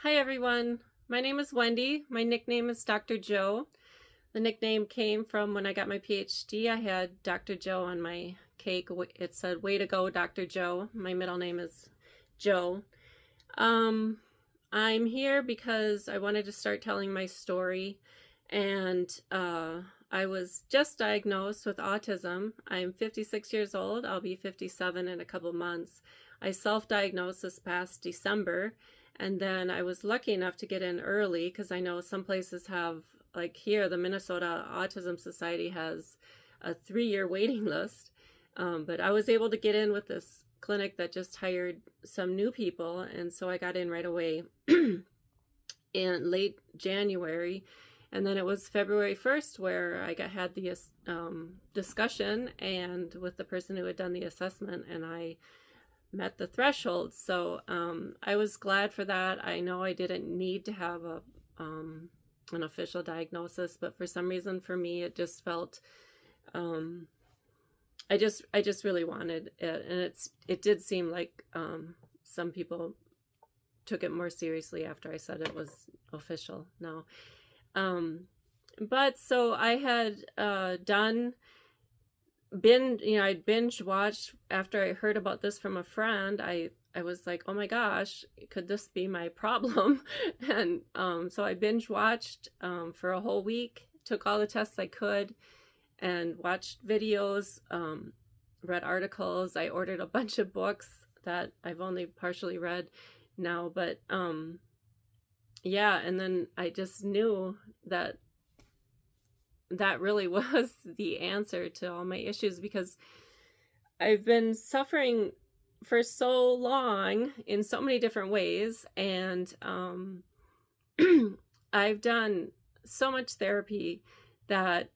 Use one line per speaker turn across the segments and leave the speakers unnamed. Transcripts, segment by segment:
Hi everyone, my name is Wendy. My nickname is Dr. Joe. The nickname came from when I got my PhD. I had Dr. Joe on my cake. It said, "Way to go, Dr. Joe." My middle name is Joe. I'm here because I wanted to start telling my story, and I was just diagnosed with autism. I'm 56 years old. I'll be 57 in a couple months. I self-diagnosed this past December, and then I was lucky enough to get in early because I know some places have, like here, the Minnesota Autism Society has a 3-year waiting list. But I was able to get in with this clinic that just hired some new people, and so I got in right away in late January. And then it was February 1st where I had the discussion and with the person who had done the assessment, and I met the threshold. So I was glad for that. I know I didn't need to have an official diagnosis, but for some reason for me it just felt I just really wanted it, and it did seem like some people took it more seriously after I said it was official now. But so I had I'd binge watched after I heard about this from a friend. I was like, oh my gosh, could this be my problem? And so I binge watched for a whole week, took all the tests I could, and watched videos, read articles. I ordered a bunch of books that I've only partially read now, but yeah, and then I just knew that really was the answer to all my issues, because I've been suffering for so long in so many different ways, and I've done so much therapy that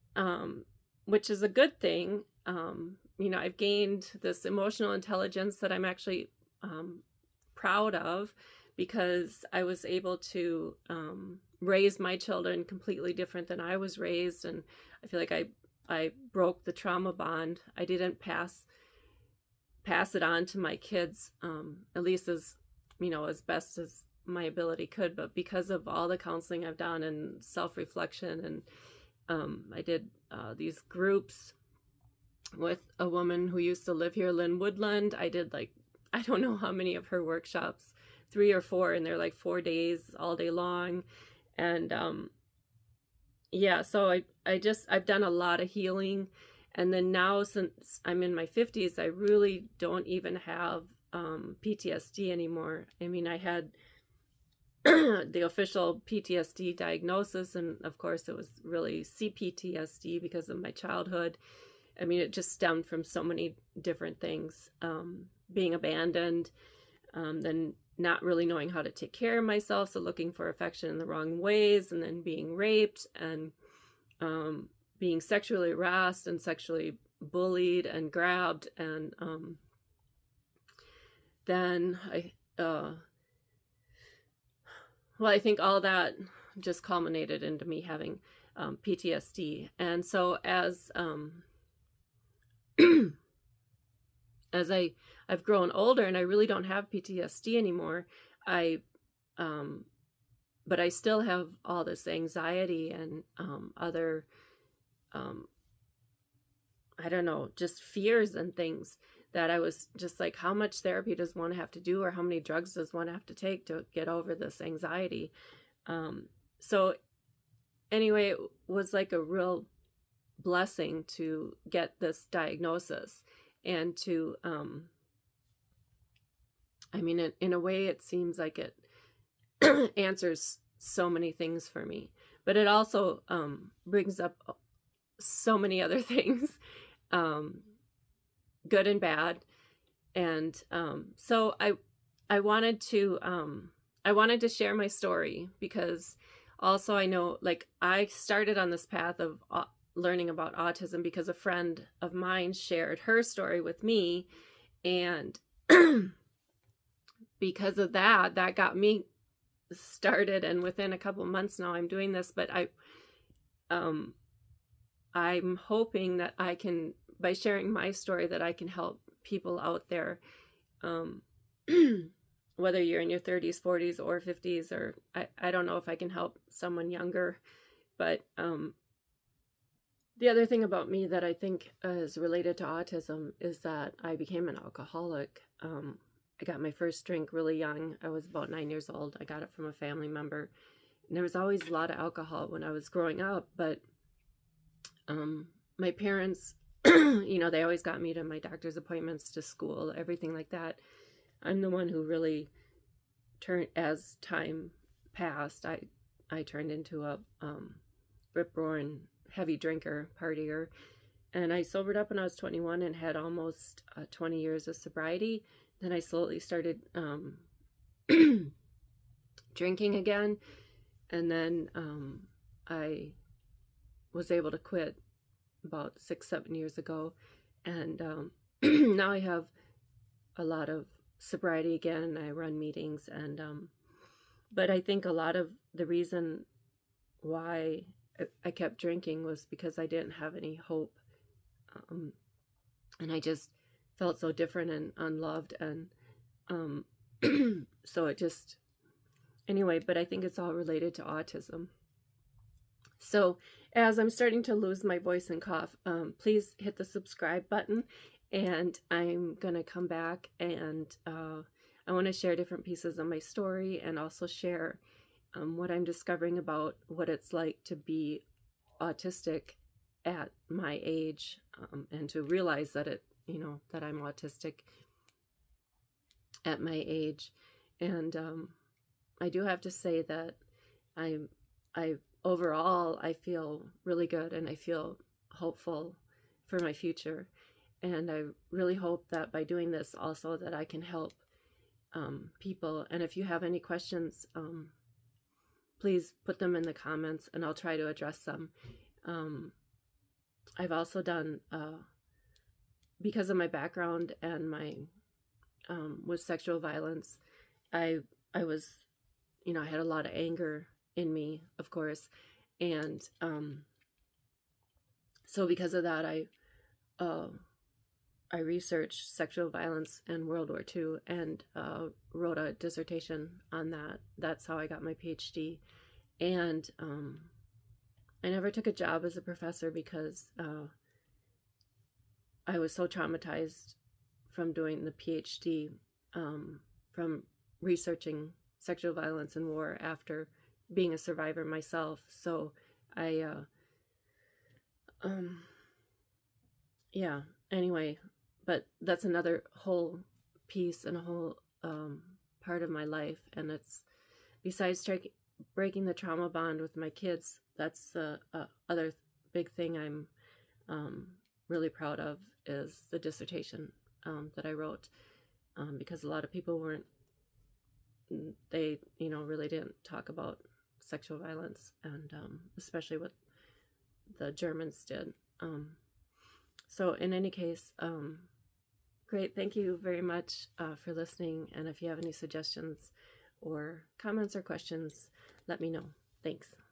which is a good thing. I've gained this emotional intelligence that I'm actually proud of, because I was able to raise my children completely different than I was raised, and I feel like I broke the trauma bond. I didn't pass it on to my kids, at least as best as my ability could. But because of all the counseling I've done and self-reflection, and I did these groups with a woman who used to live here, Lynn Woodland. I did I don't know how many of her workshops, 3 or 4, and they're 4 days all day long. And yeah, so I've done a lot of healing. And then now, since I'm in my 50s, I really don't even have PTSD anymore. I mean, I had the official PTSD diagnosis, and of course it was really CPTSD because of my childhood. I mean, it just stemmed from so many different things, being abandoned, then not really knowing how to take care of myself, so looking for affection in the wrong ways, and then being raped, and being sexually harassed and sexually bullied and grabbed, and then I think all that just culminated into me having PTSD. And so as as I've grown older and I really don't have PTSD anymore, but I still have all this anxiety and other I don't know, just fears and things that I was just like, how much therapy does one have to do, or how many drugs does one have to take to get over this anxiety? So anyway, it was like a real blessing to get this diagnosis, and to I mean, in a way it seems like it answers so many things for me, but it also brings up so many other things, good and bad. And so I wanted to share my story, because also I know, I started on this path of learning about autism because a friend of mine shared her story with me, and because of that got me started, and within a couple months now I'm doing this. But I'm hoping that I can, by sharing my story, that I can help people out there whether you're in your 30s, 40s, or 50s, or I don't know if I can help someone younger, but the other thing about me that I think is related to autism is that I became an alcoholic. I got my first drink really young. I was about 9 years old. I got it from a family member. And there was always a lot of alcohol when I was growing up, but my parents, you know, they always got me to my doctor's appointments, to school, everything like that. I'm the one who really turned, as time passed, I turned into a rip-roaring heavy drinker, partier, and I sobered up when I was 21 and had almost 20 years of sobriety. Then I slowly started drinking again, and then I was able to quit about 6-7 years ago, and now I have a lot of sobriety again, and I run meetings, and but I think a lot of the reason why I kept drinking was because I didn't have any hope, and I just felt so different and unloved, and so it just, anyway, but I think it's all related to autism. So as I'm starting to lose my voice and cough, please hit the subscribe button, and I'm gonna come back, and I want to share different pieces of my story, and also share what I'm discovering about what it's like to be autistic at my age, and to realize that that I'm autistic at my age. And I do have to say that I overall, I feel really good, and I feel hopeful for my future. And I really hope that by doing this also that I can help people. And if you have any questions, please put them in the comments, and I'll try to address them. I've also done, because of my background and my with sexual violence, I was, I had a lot of anger in me, of course, and so because of that, I researched sexual violence in World War II, and wrote a dissertation on that. That's how I got my PhD. And I never took a job as a professor because I was so traumatized from doing the PhD, from researching sexual violence in war after being a survivor myself. So yeah, anyway, but that's another whole piece and a whole part of my life. And it's, besides breaking the trauma bond with my kids, that's the other big thing I'm really proud of, is the dissertation that I wrote, because a lot of people they really didn't talk about sexual violence, and especially what the Germans did. So in any case, great. Thank you very much for listening. And if you have any suggestions or comments or questions, let me know. Thanks.